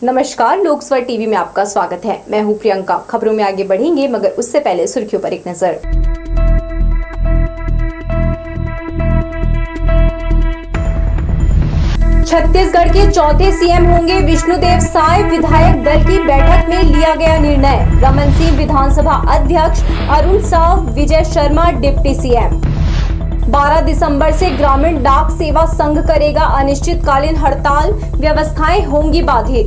नमस्कार, लोकस्वर टीवी में आपका स्वागत है। मैं हूं प्रियंका। खबरों में आगे बढ़ेंगे, मगर उससे पहले सुर्खियों पर एक नजर। छत्तीसगढ़ के चौथे सीएम होंगे विष्णुदेव साय। विधायक दल की बैठक में लिया गया निर्णय। रमन सिंह विधानसभा अध्यक्ष, अरुण साव, विजय शर्मा डिप्टी सीएम। 12 दिसंबर से ग्रामीण डाक सेवा संघ करेगा अनिश्चितकालीन हड़ताल। व्यवस्थाएं होंगी बाधित।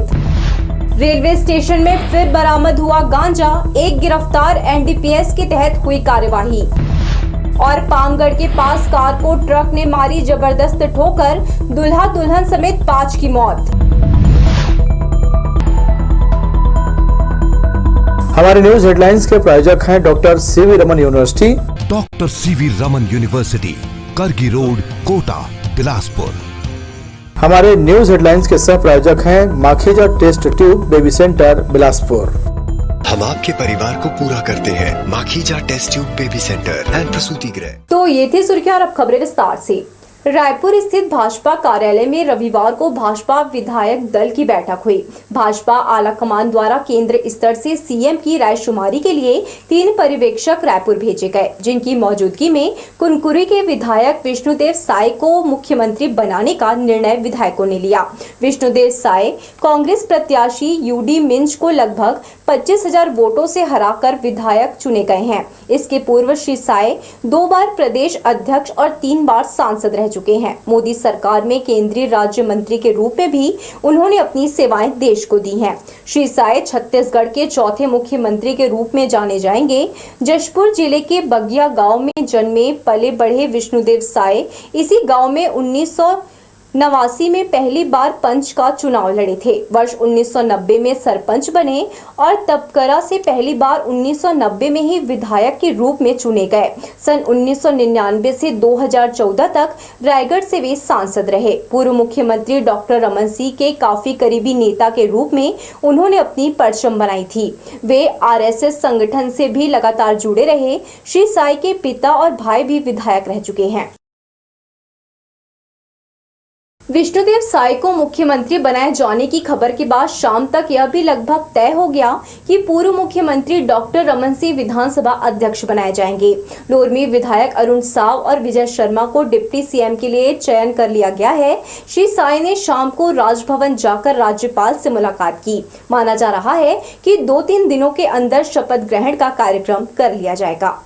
रेलवे स्टेशन में फिर बरामद हुआ गांजा। एक गिरफ्तार। एनडीपीएस के तहत हुई कार्यवाही। और पामगढ़ के पास कार को ट्रक ने मारी जबरदस्त ठोकर। दूल्हा दुल्हन समेत 5 की मौत। हमारे न्यूज हेडलाइंस के प्रायोजक हैं doctor CV Raman university. Doctor CV Raman university, Kargi road, Kota, Bilaspur. हमारे न्यूज हेडलाइंस के सह प्रायोजक हैं Makhija test tube baby centre, Bilaspur. हम आपके परिवार को पूरा करते हैं। Makhija test tube baby centre and प्रसूति गृह। तो ये थी सुर्खियां, अब खबरें विस्तार से। रायपुर स्थित भाजपा कार्यालय में रविवार को भाजपा विधायक दल की बैठक हुई। भाजपा आलाकमान द्वारा केंद्र स्तर से सीएम की रायशुमारी के लिए 3 पर्यवेक्षक रायपुर भेजे गए, जिनकी मौजूदगी में कुनकुरी के विधायक विष्णुदेव साय को मुख्यमंत्री बनाने का निर्णय विधायकों ने लिया। विष्णुदेव साय कांग्रेस प्रत्याशी यूडी मिंज को लगभग 25,000 वोटों से हराकर विधायक चुने गए हैं। इसके पूर्व श्री साय 2 बार प्रदेश अध्यक्ष और 3 बार सांसद रह चुके हैं। मोदी सरकार में केंद्रीय राज्य मंत्री के रूप में भी उन्होंने अपनी सेवाएं देश को दी हैं। श्री साय छत्तीसगढ़ के चौथे मुख्यमंत्री के रूप में जाने जाएंगे। जशपुर जिले के बगिया गांव में जन्मे पले बढ़े विष्णुदेव साय इसी गांव में 1989 में पहली बार पंच का चुनाव लड़े थे। वर्ष 1990 में सरपंच बने और तबकरा से पहली बार 1990 में ही विधायक के रूप में चुने गए। सन 1999 से 2014 तक रायगढ़ से वे सांसद रहे। पूर्व मुख्यमंत्री डॉक्टर रमन सिंह के काफी करीबी नेता के रूप में उन्होंने अपनी परचम बनाई थी। वे आरएसएस संगठन से भी लगातार जुड़े रहे। श्री साय के पिता और भाई भी विधायक रह चुके हैं। विष्णुदेव साय को मुख्यमंत्री बनाए जाने की खबर के बाद शाम तक यह भी लगभग तय हो गया कि पूर्व मुख्यमंत्री डॉक्टर रमन सिंह विधानसभा अध्यक्ष बनाए जाएंगे। लोरमी विधायक अरुण साव और विजय शर्मा को डिप्टी सीएम के लिए चयन कर लिया गया है। श्री साय ने शाम को राजभवन जाकर राज्यपाल से मुलाकात की। माना जा रहा है कि 2-3 दिनों के अंदर शपथ ग्रहण का कार्यक्रम कर लिया जाएगा।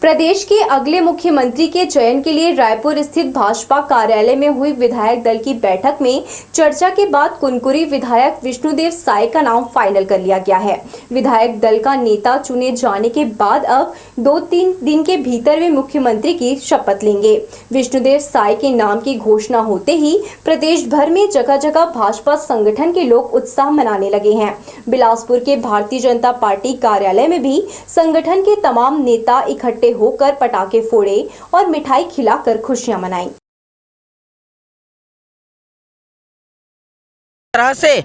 प्रदेश के अगले मुख्यमंत्री के चयन के लिए रायपुर स्थित भाजपा कार्यालय में हुई विधायक दल की बैठक में चर्चा के बाद कुनकुरी विधायक विष्णुदेव साय का नाम फाइनल कर लिया गया है। विधायक दल का नेता चुने जाने के बाद अब 2-3 दिन के भीतर वे मुख्यमंत्री की शपथ लेंगे। विष्णुदेव साय के नाम की घोषणा होते ही प्रदेश भर में जगह जगह भाजपा संगठन के लोग उत्साह मनाने लगे हैं। बिलासपुर के भारतीय जनता पार्टी कार्यालय में भी संगठन के तमाम नेता इकट्ठे होकर पटाखे फोड़े और मिठाई खिलाकर खुशियां मनाई। तरह से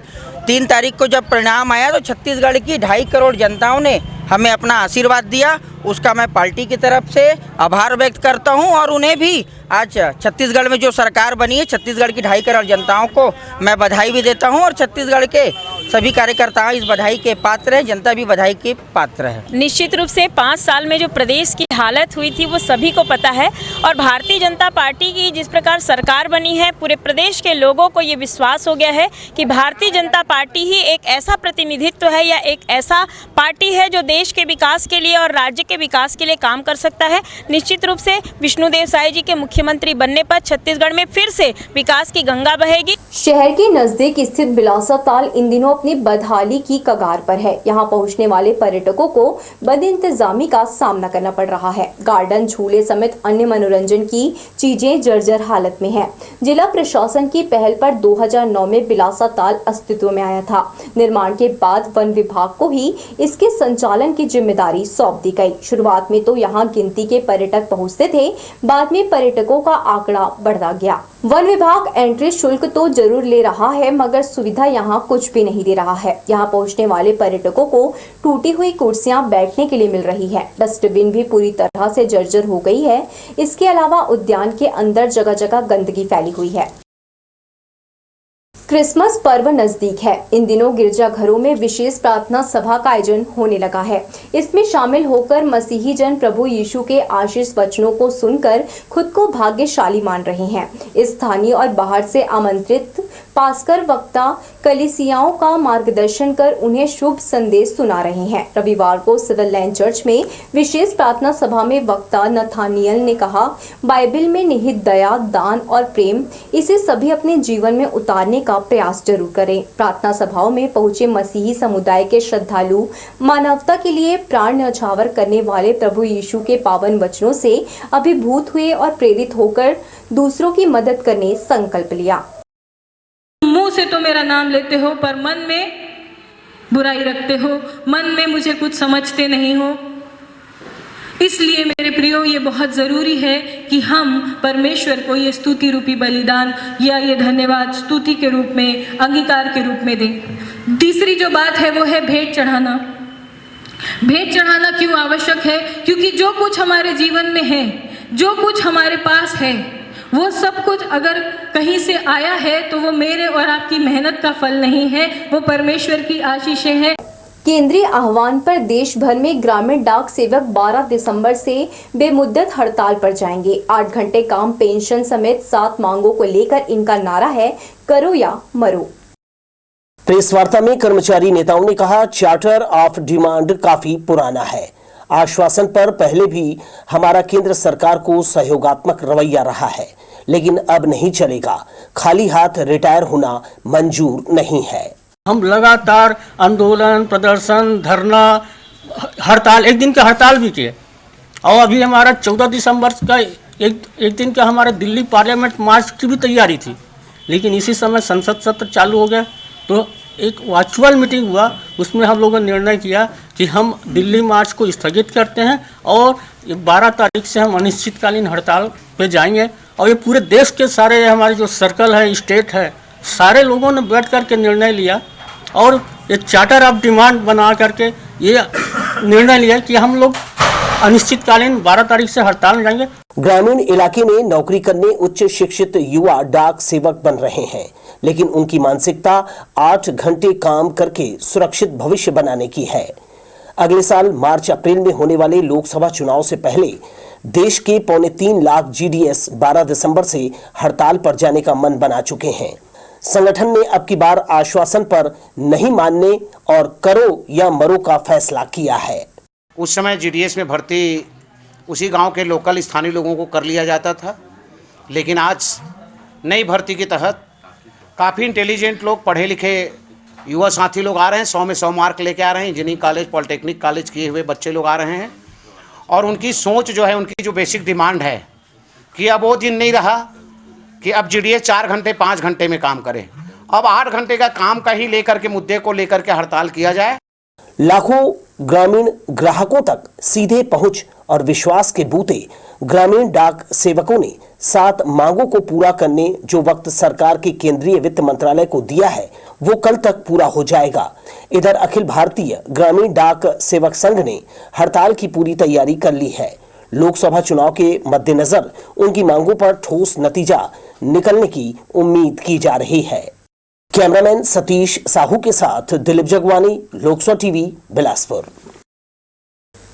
3 तारीख को जब परिणाम आया तो छत्तीसगढ़ की 2.5 करोड़ जनताओं ने हमें अपना आशीर्वाद दिया। उसका मैं पार्टी की तरफ से आभार व्यक्त करता हूं और उन्हें भी आज छत्तीसगढ़ में जो सरकार बनी है, छत्तीसगढ़ की 2.5 करोड़ जनताओं को मैं बधाई भी देता हूं और छत्तीसगढ़ के सभी कार्यकर्ता इस बधाई के पात्र हैं, जनता भी बधाई के पात्र है। निश्चित रूप से 5 साल में जो प्रदेश की हालत हुई थी वो सभी को पता है और भारतीय जनता पार्टी की जिस प्रकार सरकार बनी है, पूरे प्रदेश के लोगों को ये विश्वास हो गया है कि भारतीय जनता पार्टी ही एक ऐसा प्रतिनिधित्व है या एक ऐसा पार्टी है जो देश के विकास के लिए और राज्य के विकास के लिए काम कर सकता है। निश्चित रूप से विष्णुदेव साय जी के मुख्यमंत्री बनने पर छत्तीसगढ़ में फिर से विकास की गंगा बहेगी। शहर के नजदीक स्थित बिलासा ताल इन दिनों अपनी बदहाली की कगार पर है। यहाँ पहुँचने वाले पर्यटकों को बदइंतजामी का सामना करना पड़ रहा है। गार्डन, झूले समेत अन्य मनोरंजन की चीजें जर्जर हालत में है। जिला प्रशासन की पहल पर 2009 में बिलासा ताल अस्तित्व में आया था। निर्माण के बाद वन विभाग को ही इसके संचालन की जिम्मेदारी सौंप दी गई। शुरुआत में तो यहाँ गिनती के पर्यटक पहुँचते थे, बाद में पर्यटकों का आंकड़ा बढ़ता गया। वन विभाग एंट्री शुल्क तो जरूर ले रहा है, मगर सुविधा यहाँ कुछ भी नहीं दे रहा है। यहाँ पहुँचने वाले पर्यटकों को टूटी हुई कुर्सियाँ बैठने के लिए मिल रही है। डस्टबिन भी पूरी तरह से जर्जर हो गई है। इसके अलावा उद्यान के अंदर जगह जगह गंदगी फैली हुई है। क्रिसमस पर्व नजदीक है। इन दिनों गिरजाघरों में विशेष प्रार्थना सभा का आयोजन होने लगा है। इसमें शामिल होकर मसीही जन प्रभु यीशु के आशीष वचनों को सुनकर खुद को भाग्यशाली मान रहे हैं। इस स्थानीय और बाहर से आमंत्रित पास्कर वक्ता कलीसियाओं का मार्गदर्शन कर उन्हें शुभ संदेश सुना रहे हैं। रविवार को सिविल लाइन चर्च में विशेष प्रार्थना सभा में वक्ता नथानियल ने कहा, बाइबल में निहित दया, दान और प्रेम, इसे सभी अपने जीवन में उतारने का प्रयास जरूर करें। प्रार्थना सभाओं में पहुंचे मसीही समुदाय के श्रद्धालु मानवता के लिए प्राण न्यौछावर करने वाले प्रभु यीशु के पावन वचनों से अभिभूत हुए और प्रेरित होकर दूसरों की मदद करने संकल्प लिया। मुंह से तो मेरा नाम लेते हो पर मन में बुराई रखते हो, मन में मुझे कुछ समझते नहीं हो। इसलिए मेरे प्रियो, ये बहुत ज़रूरी है कि हम परमेश्वर को ये स्तुति रूपी बलिदान या ये धन्यवाद स्तुति के रूप में, अंगीकार के रूप में दें। तीसरी जो बात है वो है भेंट चढ़ाना। भेंट चढ़ाना क्यों आवश्यक है? क्योंकि जो कुछ हमारे जीवन में है, जो कुछ हमारे पास है, वो सब कुछ अगर कहीं से आया है तो वो मेरे और आपकी मेहनत का फल नहीं है, वो परमेश्वर की आशीषें हैं। केंद्रीय आह्वान पर देश भर में ग्रामीण डाक सेवक 12 दिसंबर से बेमुद्दत हड़ताल पर जाएंगे। 8 घंटे काम, पेंशन समेत 7 मांगों को लेकर इनका नारा है, करो या मरो। प्रेस वार्ता में कर्मचारी नेताओं ने कहा, चार्टर ऑफ डिमांड काफी पुराना है। आश्वासन पर पहले भी हमारा केंद्र सरकार को सहयोगात्मक रवैया रहा है, लेकिन अब नहीं चलेगा। खाली हाथ रिटायर होना मंजूर नहीं है। हम लगातार आंदोलन, प्रदर्शन, धरना, हड़ताल, एक दिन का हड़ताल भी किए। और अभी हमारा 14 दिसंबर का एक दिन का हमारे दिल्ली पार्लियामेंट मार्च की भी तैयारी थी, लेकिन इसी समय संसद सत्र चालू हो गया तो एक वर्चुअल मीटिंग हुआ। उसमें हम लोगों ने निर्णय किया कि हम दिल्ली मार्च को स्थगित करते हैं और 12 तारीख से हम अनिश्चितकालीन हड़ताल पे जाएंगे। और ये पूरे देश के सारे हमारे जो सर्कल है, स्टेट है, सारे लोगों ने बैठ कर के निर्णय लिया और ये चार्टर ऑफ डिमांड बना करके ये निर्णय लिया कि हम लोग अनिश्चितकालीन 12 तारीख से हड़ताल में जाएंगे। ग्रामीण इलाके में नौकरी करने उच्च शिक्षित युवा डाक सेवक बन रहे हैं, लेकिन उनकी मानसिकता 8 घंटे काम करके सुरक्षित भविष्य बनाने की है। अगले साल मार्च अप्रैल में होने वाले लोकसभा चुनाव से पहले देश के 3.25 लाख जीडीएस 12 दिसंबर से हड़ताल पर जाने का मन बना चुके हैं। संगठन ने अब की बार आश्वासन पर नहीं मानने और करो या मरो का फैसला किया है। उस समय जीडीएस में भर्ती उसी गांव के लोकल स्थानीय लोगों को कर लिया जाता था, लेकिन आज नई भर्ती के तहत काफ़ी इंटेलिजेंट लोग, पढ़े लिखे युवा साथी लोग आ रहे हैं। 100 में 100 मार्क लेके आ रहे हैं। इंजीनियरिंग कॉलेज, पॉलिटेक्निक कॉलेज किए हुए बच्चे लोग आ रहे हैं और उनकी सोच जो है, उनकी जो बेसिक डिमांड है कि अब वो दिन नहीं रहा कि अब जीडीएस 4 घंटे 5 घंटे में काम करे। अब 8 घंटे का काम का ही लेकर के मुद्दे को लेकर के हड़ताल किया जाए। लाखों ग्रामीण ग्राहकों तक सीधे पहुंच और विश्वास के बूते ग्रामीण डाक सेवकों ने 7 मांगों को पूरा करने जो वक्त सरकार के केंद्रीय वित्त मंत्रालय को दिया है, वो कल तक पूरा हो जाएगा। इधर अखिल भारतीय ग्रामीण डाक सेवक संघ ने हड़ताल की पूरी तैयारी कर ली है। लोकसभा चुनाव के मद्देनजर उनकी मांगों पर ठोस नतीजा निकलने की उम्मीद की जा रही है। कैमरामैन सतीश साहू के साथ दिलीप जगवानी, लोकसभा टीवी, बिलासपुर।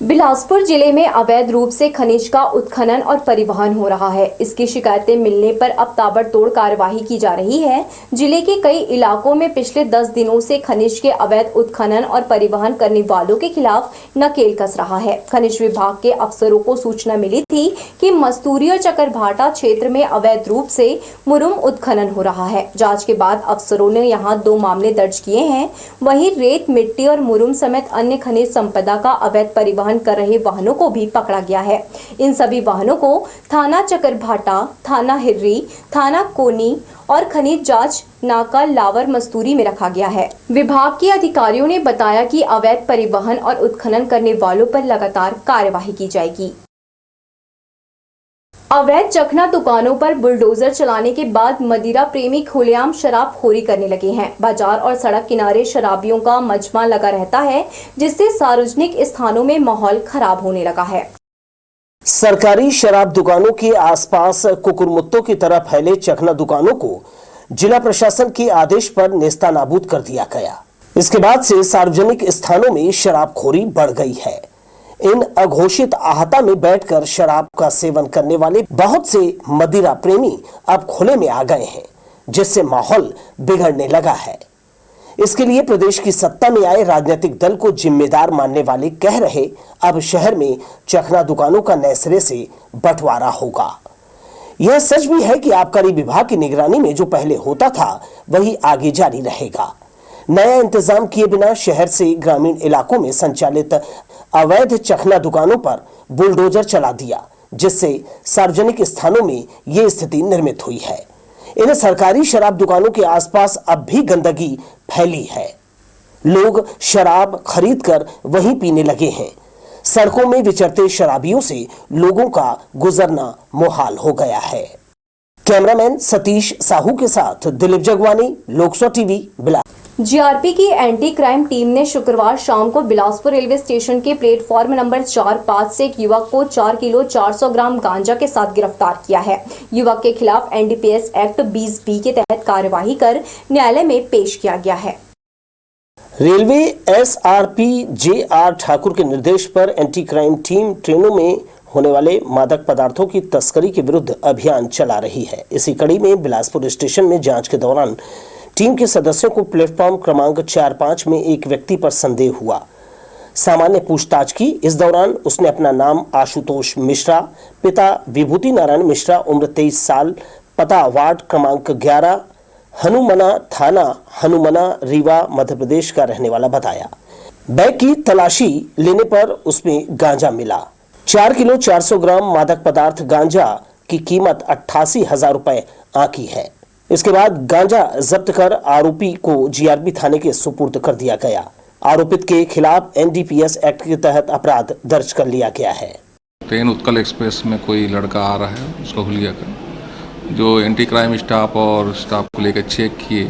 बिलासपुर जिले में अवैध रूप से खनिज का उत्खनन और परिवहन हो रहा है। इसकी शिकायतें मिलने पर अब ताबड़तोड़ कार्यवाही की जा रही है। जिले के कई इलाकों में पिछले 10 दिनों से खनिज के अवैध उत्खनन और परिवहन करने वालों के खिलाफ नकेल कस रहा है। खनिज विभाग के अफसरों को सूचना मिली थी कि मस्तूरी और चकरभाटा क्षेत्र में अवैध रूप से मुरुम उत्खनन हो रहा है। जाँच के बाद अफसरों ने यहाँ 2 मामले दर्ज किए हैं। वहीं रेत, मिट्टी और मुरुम समेत अन्य खनिज संपदा का अवैध परिवहन कर रहे वाहनों को भी पकड़ा गया है। इन सभी वाहनों को थाना चकरभाटा, थाना हिर्री, थाना कोनी और खनिज जांच नाका लावर मस्तूरी में रखा गया है। विभाग के अधिकारियों ने बताया कि अवैध परिवहन और उत्खनन करने वालों पर लगातार कार्यवाही की जाएगी। अवैध चखना दुकानों पर बुलडोजर चलाने के बाद मदिरा प्रेमी खुलेआम शराबखोरी करने लगे हैं। बाजार और सड़क किनारे शराबियों का मजमा लगा रहता है, जिससे सार्वजनिक स्थानों में माहौल खराब होने लगा है। सरकारी शराब दुकानों के आसपास कुकुरमुत्तों की तरह फैले चखना दुकानों को जिला प्रशासन के आदेश पर नेस्तानाबूद कर दिया गया। इसके बाद से सार्वजनिक स्थानों में शराबखोरी बढ़ गई है। इन अघोषित अहाता में बैठकर शराब का सेवन करने वाले बहुत से मदिरा प्रेमी अब खुले में आ गए हैं, जिससे माहौल बिगड़ने लगा है। इसके लिए प्रदेश की सत्ता में आए राजनीतिक दल को जिम्मेदार मानने वाले कह रहे अब शहर में चखना दुकानों का नए सिरे से बंटवारा होगा। यह सच भी है कि आबकारी विभाग की निगरानी में जो पहले होता था वही आगे जारी रहेगा। नया इंतजाम किए बिना शहर से ग्रामीण इलाकों में संचालित अवैध चखना दुकानों पर बुलडोजर चला दिया, जिससे सार्वजनिक स्थानों में ये स्थिति निर्मित हुई है। इन सरकारी शराब दुकानों के आसपास अब भी गंदगी फैली है। लोग शराब खरीदकर वहीं पीने लगे हैं। सड़कों में विचरते शराबियों से लोगों का गुजरना मुहाल हो गया है। कैमरामैन सतीश साहू के साथ दिलीप जगवानी, लोकसभा टीवी, बिलासपुर। जीआरपी की एंटी क्राइम टीम ने शुक्रवार शाम को बिलासपुर रेलवे स्टेशन के प्लेटफॉर्म नंबर 4-5 से एक युवक को 4 किलो 400 ग्राम गांजा के साथ गिरफ्तार किया है। युवक के खिलाफ एनडीपीएस एक्ट 20B के तहत कार्यवाही कर न्यायालय में पेश किया गया है। Railway SRP JR. ठाकुर के निर्देश पर एंटी क्राइम टीम ट्रेनों में होने वाले मादक पदार्थों की तस्करी के विरुद्ध अभियान चला रही है। इसी कड़ी में बिलासपुर स्टेशन में जांच के दौरान टीम के सदस्यों को प्लेटफॉर्म क्रमांक 4-5 में एक व्यक्ति पर संदेह हुआ। सामान्य पूछताछ की। इस दौरान उसने अपना नाम आशुतोष मिश्रा, पिता विभूति नारायण मिश्रा, उम्र 23 साल, पता वार्ड क्रमांक 11, हनुमना थाना, हनुमना, रीवा, मध्य प्रदेश का रहने वाला बताया। बैग की तलाशी लेने पर उसमें गांजा मिला। 4 किलो 400 ग्राम मादक पदार्थ गांजा की कीमत 88,000 रुपए आंकी है। इसके बाद गांजा जब्त कर आरोपी को जीआरपी थाने के सुपुर्द कर दिया गया। आरोपित के खिलाफ एनडीपीएस एक्ट के तहत अपराध दर्ज कर लिया गया है। ट्रेन उत्कल एक्सप्रेस में कोई लड़का आ रहा है, उसको हुलिया कर जो एंटी क्राइम स्टाफ और स्टाफ को लेकर चेक किए,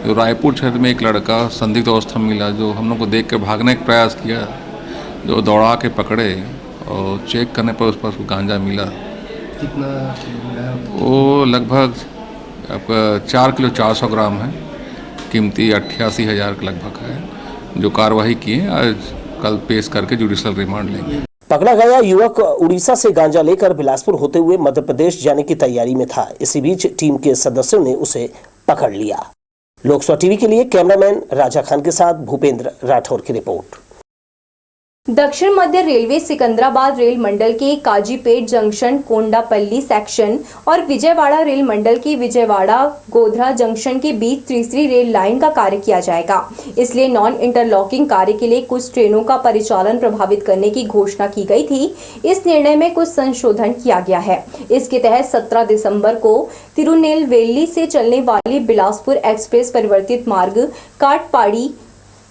जो रायपुर क्षेत्र में एक लड़का संदिग्ध अवस्था में मिला, जो हम लोग को देख कर भागने का प्रयास किया, जो दौड़ा के पकड़े और चेक करने पर उस पर गांजा मिला। कितना? वो लगभग आपका 4 किलो 400 ग्राम है, कीमती 88,000 के लगभग है, जो कार्रवाई की है। आज कल पेश करके जुडिशियल रिमांड लेंगे। पकड़ा गया युवक उड़ीसा से गांजा लेकर बिलासपुर होते हुए मध्य प्रदेश जाने की तैयारी में था। इसी बीच टीम के सदस्यों ने उसे पकड़ लिया। लोकसभा टीवी के लिए कैमरामैन राजा खान के साथ भूपेंद्र राठौर की रिपोर्ट। दक्षिण मध्य रेलवे सिकंदराबाद रेल मंडल के काजीपेट जंक्शन कोंडापल्ली सेक्शन और विजयवाड़ा रेल मंडल की विजयवाड़ा गोधरा जंक्शन के बीच तीसरी रेल लाइन का कार्य किया जाएगा। इसलिए नॉन इंटरलॉकिंग कार्य के लिए कुछ ट्रेनों का परिचालन प्रभावित करने की घोषणा की गई थी। इस निर्णय में कुछ संशोधन किया गया है। इसके तहत 17 दिसंबर को तिरुनेलवेली से चलने वाली बिलासपुर एक्सप्रेस परिवर्तित मार्ग काटपाड़ी,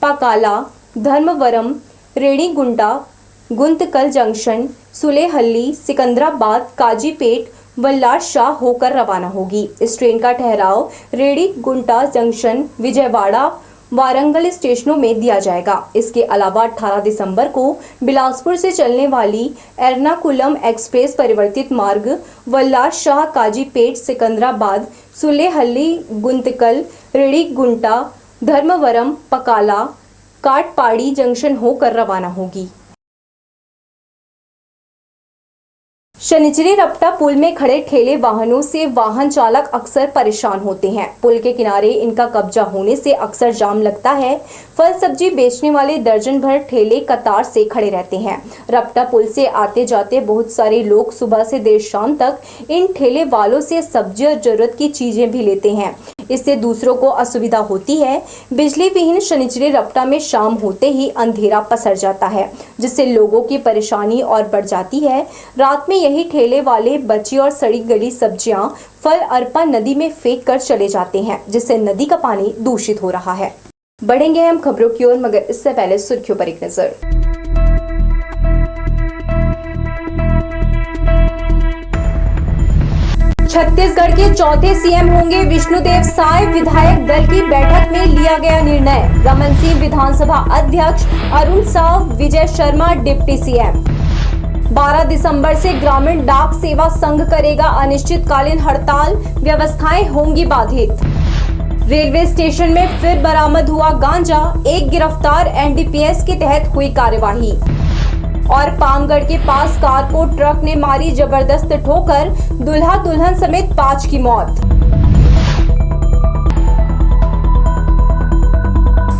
पाकाला, धर्मवरम, रेणीगुंटा, गुंतकल जंक्शन, सुलेहल्ली, सिकंदराबाद, काजीपेट, वल्लार शाह होकर रवाना होगी। इस ट्रेन का ठहराव रेणीगुंटा जंक्शन, विजयवाड़ा, वारंगल स्टेशनों में दिया जाएगा। इसके अलावा 18 दिसंबर को बिलासपुर से चलने वाली एर्नाकुलम एक्सप्रेस परिवर्तित मार्ग वल्लार शाह, काजीपेट, सिकंदराबाद, सुलेहल्ली, गुंतकल, रेणीगुंटा, धर्मवरम, पकाला, काटपाड़ी जंक्शन होकर रवाना होगी। शनिचरी रपटा पुल में खड़े ठेले वाहनों से वाहन चालक अक्सर परेशान होते हैं। पुल के किनारे इनका कब्जा होने से अक्सर जाम लगता है। फल सब्जी बेचने वाले दर्जन भर ठेले कतार से खड़े रहते हैं। रपटा पुल से आते जाते बहुत सारे लोग सुबह से देर शाम तक इन ठेले वालों से सब्जी और जरूरत की चीजें भी लेते हैं। इससे दूसरों को असुविधा होती है। बिजली विहीन शनिचरी रपटा में शाम होते ही अंधेरा पसर जाता है, जिससे लोगों की परेशानी और बढ़ जाती है। रात में यही ठेले वाले बची और सड़ी गली सब्जियां, फल अरपा नदी में फेंक कर चले जाते हैं, जिससे नदी का पानी दूषित हो रहा है। बढ़ेंगे हम खबरों की ओर, मगर इससे पहले सुर्खियों पर एक नजर। छत्तीसगढ़ के चौथे सीएम होंगे विष्णुदेव साय। विधायक दल की बैठक में लिया गया निर्णय। रमन सिंह विधानसभा अध्यक्ष, अरुण साव, विजय शर्मा डिप्टी सीएम। 12 दिसंबर से ग्रामीण डाक सेवा संघ करेगा अनिश्चितकालीन हड़ताल, व्यवस्थाएं होंगी बाधित। रेलवे स्टेशन में फिर बरामद हुआ गांजा, एक गिरफ्तार, एनडीपीएस के तहत हुई कार्यवाही। और पामगढ़ के पास कार को ट्रक ने मारी जबरदस्त ठोकर, दूल्हा दुल्हन समेत 5 की मौत।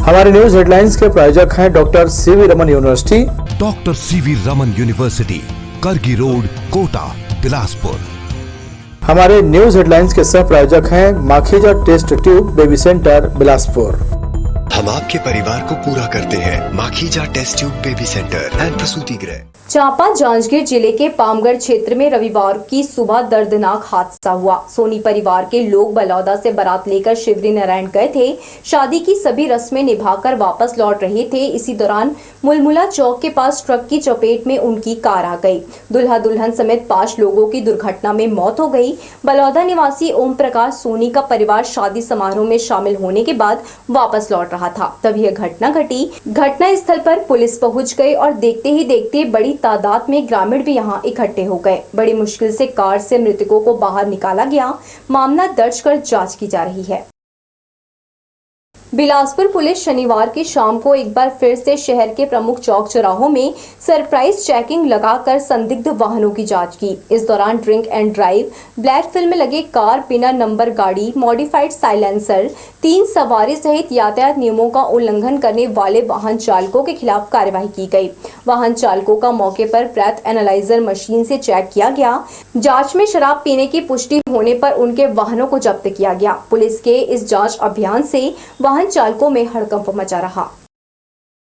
हमारे न्यूज हेडलाइंस के प्रायोजक हैं doctor CV Raman university. Doctor CV Raman university, Kargi road, Kota, Bilaspur. हमारे न्यूज हेडलाइंस के सह प्रायोजक हैं Makhija test tube baby centre Bilaspur. हम आपके परिवार को पूरा करते हैं। Makhija test tube baby centre and प्रसूति गृह। चांपा जांजगीर जिले के पामगढ़ क्षेत्र में रविवार की सुबह दर्दनाक हादसा हुआ। सोनी परिवार के लोग बलौदा से बारात लेकर शिवरी नारायण गए थे। शादी की सभी रस्में निभाकर वापस लौट रहे थे। इसी दौरान मुलमुला चौक के पास ट्रक की चपेट में उनकी कार आ गई। दूल्हा दुल्हन समेत 5 लोगों की दुर्घटना में मौत हो गई। बलौदा निवासी ओम प्रकाश सोनी का परिवार शादी समारोह में शामिल होने के बाद वापस लौट रहा था, तब यह घटना घटी। घटना स्थल पर पुलिस पहुंच गई और देखते ही देखते बड़ी तादाद में ग्रामीण भी यहां इकट्ठे हो गए। बड़ी मुश्किल से कार से मृतकों को बाहर निकाला गया। मामला दर्ज कर जांच की जा रही है। बिलासपुर पुलिस शनिवार की शाम को एक बार फिर से शहर के प्रमुख चौक चौराहों में सरप्राइज चेकिंग लगाकर संदिग्ध वाहनों की जांच की। इस दौरान drink and drive, black film में लगे कार, बिना नंबर गाड़ी, मॉडिफाइड साइलेंसर, 3 सवारी सहित यातायात नियमों का उल्लंघन करने वाले वाहन चालकों के खिलाफ कार्रवाई की गई। वाहन चालकों का मौके पर ब्रेथ एनालाइजर मशीन से चेक किया गया। जाँच में शराब पीने की पुष्टि होने पर उनके वाहनों को जब्त किया गया। पुलिस के इस जाँच अभियान से वाहन चालकों में हड़कंप मचा रहा।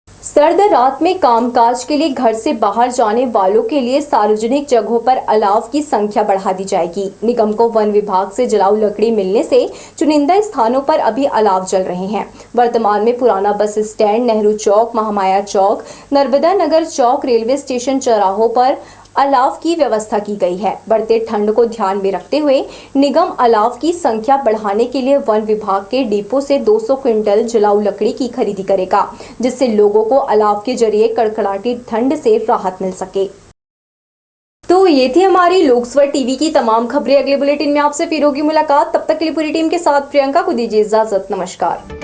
सर्द रात में कामकाज के लिए घर से बाहर जाने वालों के लिए सार्वजनिक जगहों पर अलाव की संख्या बढ़ा दी जाएगी। निगम को वन विभाग से जलाऊ लकड़ी मिलने से चुनिंदा स्थानों पर अभी अलाव जल रहे हैं। वर्तमान में पुराना बस स्टैंड, नेहरू चौक, महामाया चौक, नर्मदा नगर चौक, रेलवे स्टेशन चौराहों पर अलाव की व्यवस्था की गई है। बढ़ते ठंड को ध्यान में रखते हुए निगम अलाव की संख्या बढ़ाने के लिए वन विभाग के डिपो से 200 क्विंटल जलाऊ लकड़ी की खरीदी करेगा, जिससे लोगों को अलाव के जरिए कड़कड़ाती ठंड से राहत मिल सके। तो ये थी हमारी लोकस्वर टीवी की तमाम खबरें। अगले बुलेटिन में आपसे फिर होगी मुलाकात। तब तक के लिए पूरी टीम के साथ प्रियंका को दीजिए इजाजत। नमस्कार।